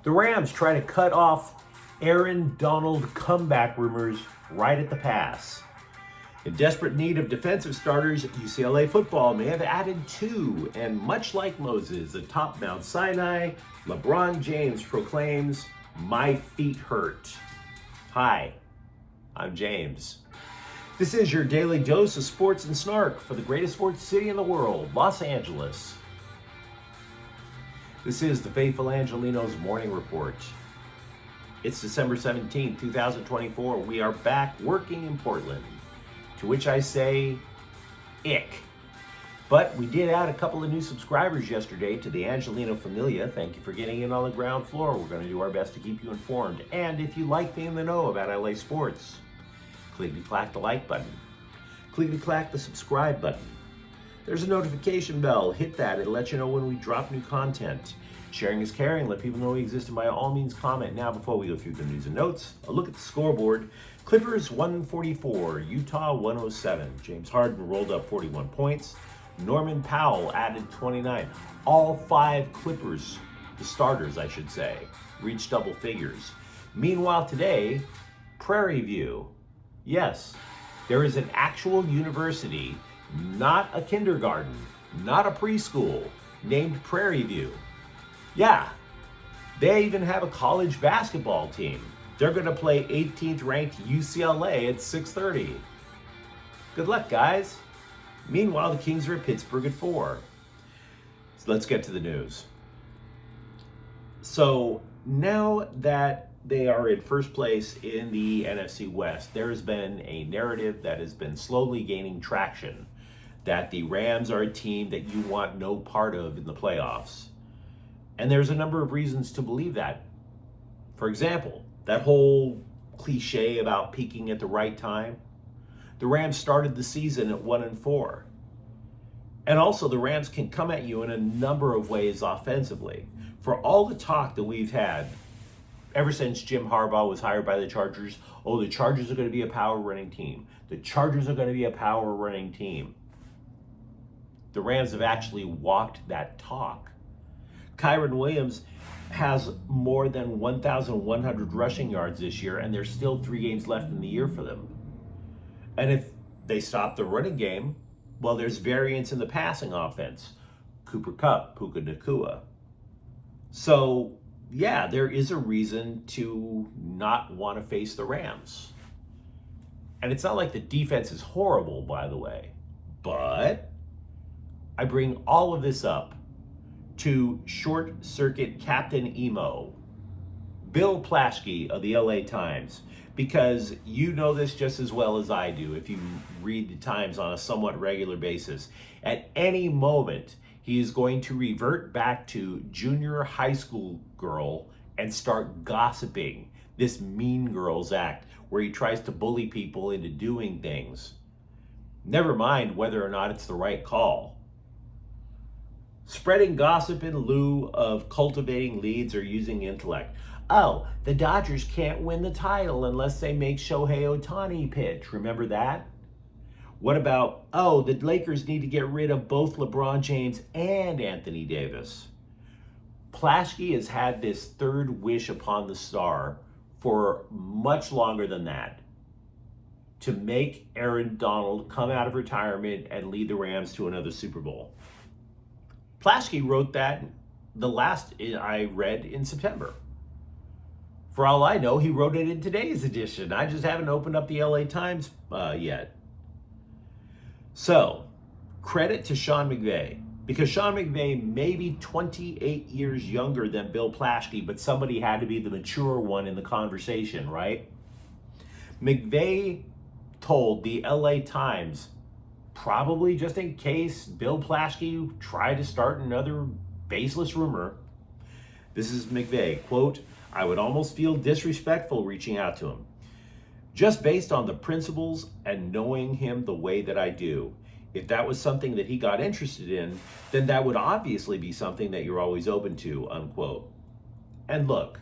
The Rams try to cut off Aaron Donald comeback rumors right at the pass. In desperate need of defensive starters, UCLA football may have added two, and much like Moses atop Mount Sinai, LeBron James proclaims, "My feet hurt." Hi, I'm James. This is your daily dose of sports and snark for the greatest sports city in the world, Los Angeles. This is the faithful Angelenos morning report. It's December 17, 2024. We are back working in Portland, to which I say, ick. But we did add a couple of new subscribers yesterday to the Angeleno Familia. Thank you for getting in on the ground floor. We're going to do our best to keep you informed. And if you like being in the know about LA sports, clickety-clack the like button. Clickety-clack the subscribe button. There's a notification bell. Hit that. It'll let you know when we drop new content. Sharing is caring. Let people know we exist, and by all means comment. Now, before we go through the news and notes, a look at the scoreboard. Clippers 144, Utah 107. James Harden rolled up 41 points. Norman Powell added 29. All five Clippers, the starters I should say, reached double figures. Meanwhile today, Prairie View. Yes, there is an actual university, not a kindergarten, not a preschool, named Prairie View. Yeah, they even have a college basketball team. They're going to play 18th ranked UCLA at 6:30. Good luck, guys. Meanwhile, the Kings are at Pittsburgh at 4. So let's get to the news. So now that they are in first place in the NFC West, there has been a narrative that has been slowly gaining traction that the Rams are a team that you want no part of in the playoffs. And there's a number of reasons to believe that. For example, that whole cliche about peaking at the right time. The Rams started the season at 1-4. And also the Rams can come at you in a number of ways offensively. For all the talk that we've had ever since Jim Harbaugh was hired by the Chargers, oh, the Chargers are going to be a power running team. The Chargers are going to be a power running team. The Rams have actually walked that talk. Kyren Williams has more than 1,100 rushing yards this year, and there's still 3 games left in the year for them. And if they stop the running game, well, there's variance in the passing offense. Cooper Kupp, Puka Nacua. So, yeah, there is a reason to not want to face the Rams. And it's not like the defense is horrible, by the way. But I bring all of this up to short circuit Captain Emo, Bill Plaschke of the LA Times, because you know this just as well as I do if you read the Times on a somewhat regular basis. At any moment, he is going to revert back to junior high school girl and start gossiping this Mean Girls act where he tries to bully people into doing things. Never mind whether or not it's the right call. Spreading gossip in lieu of cultivating leads or using intellect. Oh, the Dodgers can't win the title unless they make Shohei Ohtani pitch. Remember that? What about, oh, the Lakers need to get rid of both LeBron James and Anthony Davis. Plaschke has had this third wish upon the star for much longer than that, to make Aaron Donald come out of retirement and lead the Rams to another Super Bowl. Plaschke wrote that the last I read in September. For all I know, he wrote it in today's edition. I just haven't opened up the LA Times yet. So, credit to Sean McVay, because Sean McVay may be 28 years younger than Bill Plaschke, but somebody had to be the mature one in the conversation, right? McVay told the LA Times, probably just in case Bill Plaschke tried to start another baseless rumor. This is McVay, quote, "I would almost feel disrespectful reaching out to him, just based on the principles and knowing him the way that I do. If that was something that he got interested in, then that would obviously be something that you're always open to," unquote. And look,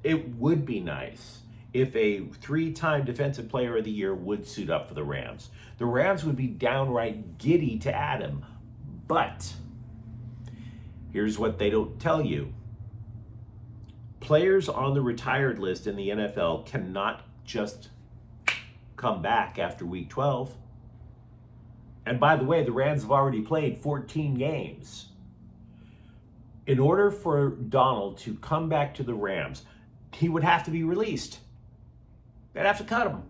it would be nice if a 3-time Defensive Player of the Year would suit up for the Rams. The Rams would be downright giddy to add him. But here's what they don't tell you. Players on the retired list in the NFL cannot just come back after week 12. And by the way, the Rams have already played 14 games. In order for Donald to come back to the Rams, he would have to be released. They'd have to cut him.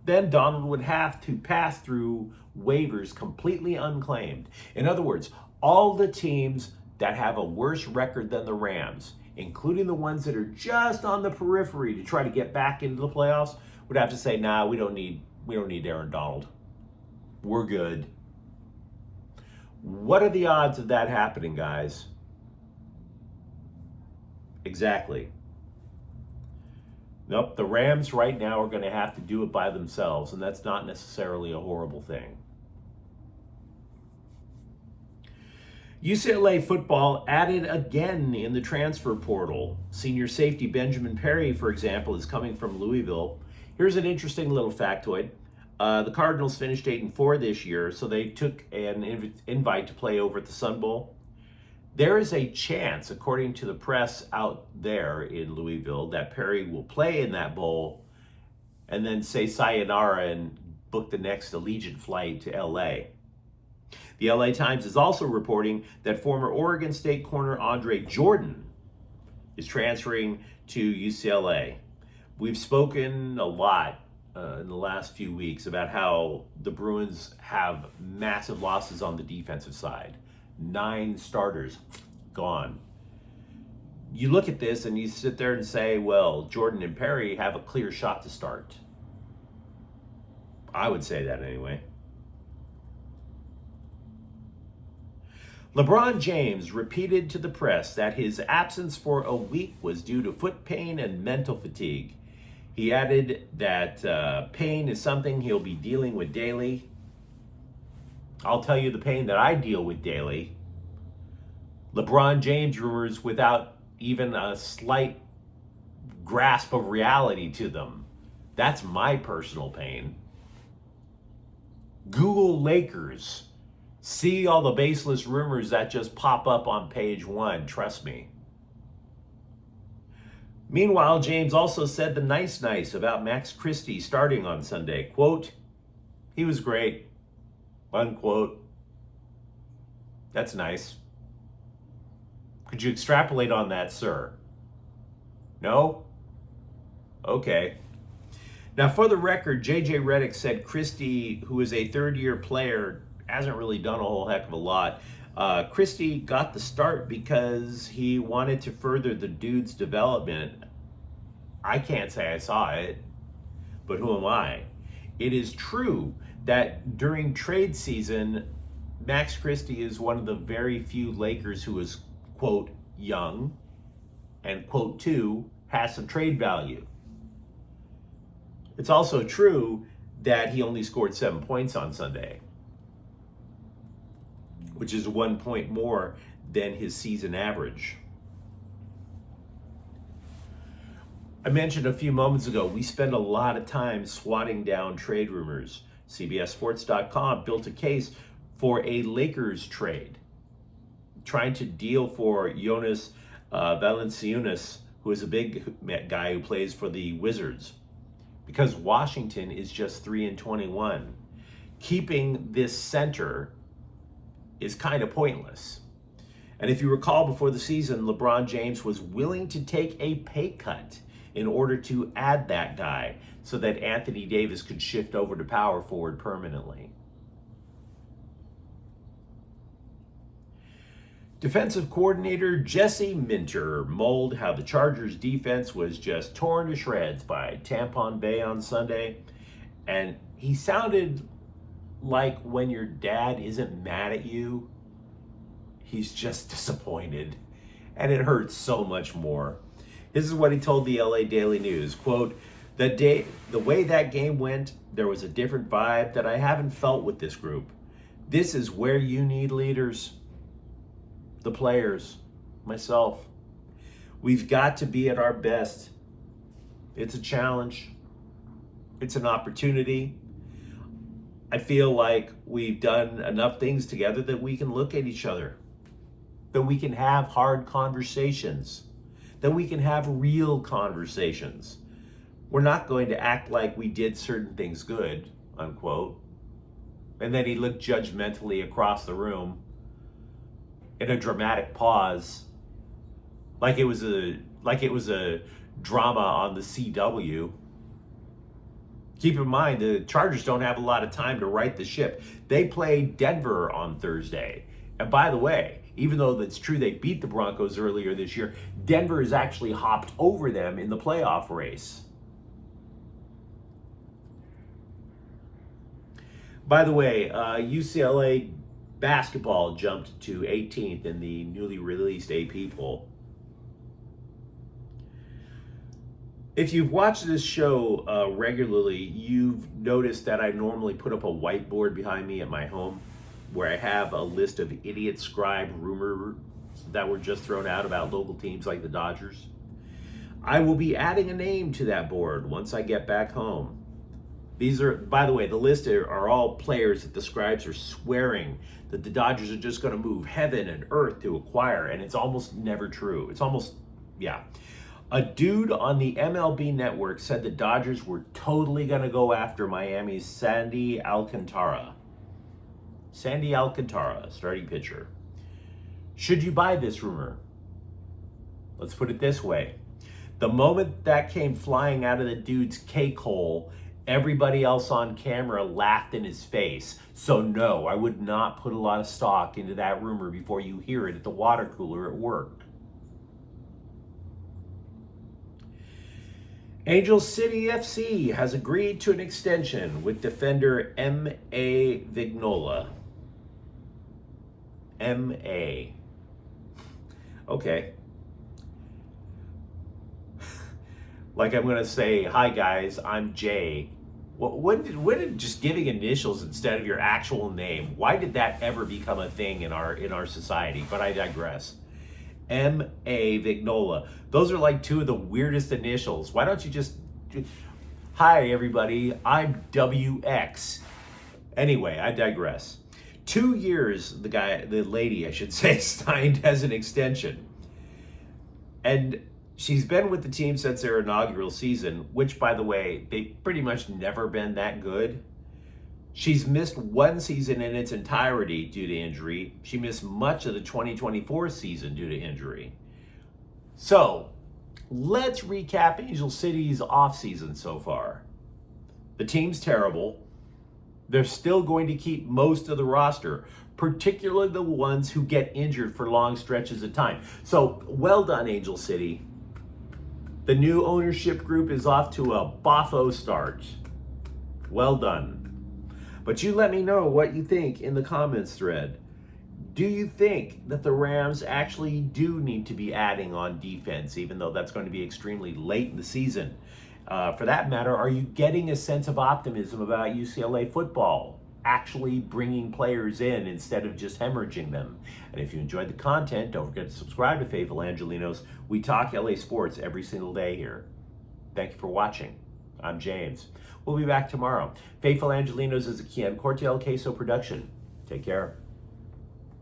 Then Donald would have to pass through waivers completely unclaimed. In other words, all the teams that have a worse record than the Rams, including the ones that are just on the periphery to try to get back into the playoffs, would have to say, nah, we don't need Aaron Donald. We're good. What are the odds of that happening, guys? Exactly. Nope, the Rams right now are going to have to do it by themselves, and that's not necessarily a horrible thing. UCLA football added again in the transfer portal. Senior safety Benjamin Perry, for example, is coming from Louisville. Here's an interesting little factoid. The Cardinals finished 8-4 this year, so they took an invite to play over at the Sun Bowl. There is a chance, according to the press out there in Louisville, that Perry will play in that bowl and then say sayonara and book the next Allegiant flight to LA. The LA Times is also reporting that former Oregon State corner Andre Jordan is transferring to UCLA. We've spoken a lot in the last few weeks about how the Bruins have massive losses on the defensive side. 9 starters gone. You look at this and you sit there and say, well, Jordan and Perry have a clear shot to start. I would say that anyway. LeBron James repeated to the press that his absence for a week was due to foot pain and mental fatigue. He added that pain is something he'll be dealing with daily. I'll tell you the pain that I deal with daily. LeBron James rumors without even a slight grasp of reality to them. That's my personal pain. Google Lakers. See all the baseless rumors that just pop up on page 1. Trust me. Meanwhile, James also said the nice about Max Christie starting on Sunday. Quote, he was great. Unquote. That's nice. Could you extrapolate on that, sir? No? Okay. Now, for the record, J.J. Redick said Christie, who is a third-year player, hasn't really done a whole heck of a lot. Christie got the start because he wanted to further the dude's development. I can't say I saw it, but who am I? It is true that during trade season, Max Christie is one of the very few Lakers who is, quote, young, and, quote, 2, has some trade value. It's also true that he only scored 7 points on Sunday, which is 1 point more than his season average. I mentioned a few moments ago, we spend a lot of time swatting down trade rumors. CBSSports.com built a case for a Lakers trade, trying to deal for Jonas Valanciunas, who is a big guy who plays for the Wizards, because Washington is just 3-21. Keeping this center is kind of pointless. And if you recall, before the season, LeBron James was willing to take a pay cut in order to add that guy so that Anthony Davis could shift over to power forward permanently. Defensive coordinator Jesse Minter mulled how the Chargers defense was just torn to shreds by Tampon Bay on Sunday. And he sounded like when your dad isn't mad at you, he's just disappointed. And it hurts so much more. This is what he told the LA Daily News. Quote, the way that game went, there was a different vibe that I haven't felt with this group. This is where you need leaders. The players, myself. We've got to be at our best. It's a challenge. It's an opportunity. I feel like we've done enough things together that we can look at each other, that we can have hard conversations, then we can have real conversations. We're not going to act like we did certain things good, unquote. And then he looked judgmentally across the room in a dramatic pause, like it was a drama on the CW. Keep in mind, the Chargers don't have a lot of time to right the ship. They play Denver on Thursday. And by the way, even though it's true they beat the Broncos earlier this year, Denver has actually hopped over them in the playoff race. By the way, UCLA basketball jumped to 18th in the newly released AP poll. If you've watched this show regularly, you've noticed that I normally put up a whiteboard behind me at my home where I have a list of idiot scribe rumors that were just thrown out about local teams like the Dodgers. I will be adding a name to that board once I get back home. These are, by the way, the list are all players that the scribes are swearing that the Dodgers are just going to move heaven and earth to acquire, and it's almost never true. It's almost, yeah. A dude on the MLB network said the Dodgers were totally going to go after Miami's Sandy Alcantara. Sandy Alcantara, starting pitcher. Should you buy this rumor? Let's put it this way. The moment that came flying out of the dude's cake hole, everybody else on camera laughed in his face. So no, I would not put a lot of stock into that rumor before you hear it at the water cooler at work. Angel City FC has agreed to an extension with defender M.A. Vignola. M.A. Okay. Like I'm going to say, hi guys, I'm Jay. When did just giving initials instead of your actual name, why did that ever become a thing in our society? But I digress. M.A. Vignola. Those are like two of the weirdest initials. Why don't you just, hi everybody, I'm WX. Anyway, I digress. 2 years, the lady, I should say, signed as an extension. And she's been with the team since their inaugural season, which, by the way, they've pretty much never been that good. She's missed one season in its entirety due to injury. She missed much of the 2024 season due to injury. So, let's recap Angel City's offseason so far. The team's terrible. They're still going to keep most of the roster, particularly the ones who get injured for long stretches of time. So, well done, Angel City. The new ownership group is off to a boffo start. Well done. But you let me know what you think in the comments thread. Do you think that the Rams actually do need to be adding on defense, even though that's going to be extremely late in the season? For that matter, are you getting a sense of optimism about UCLA football actually bringing players in instead of just hemorrhaging them? And if you enjoyed the content, don't forget to subscribe to Faithful Angelenos. We talk LA sports every single day here. Thank you for watching. I'm James. We'll be back tomorrow. Faithful Angelenos is a Kian Cortiel Queso production. Take care.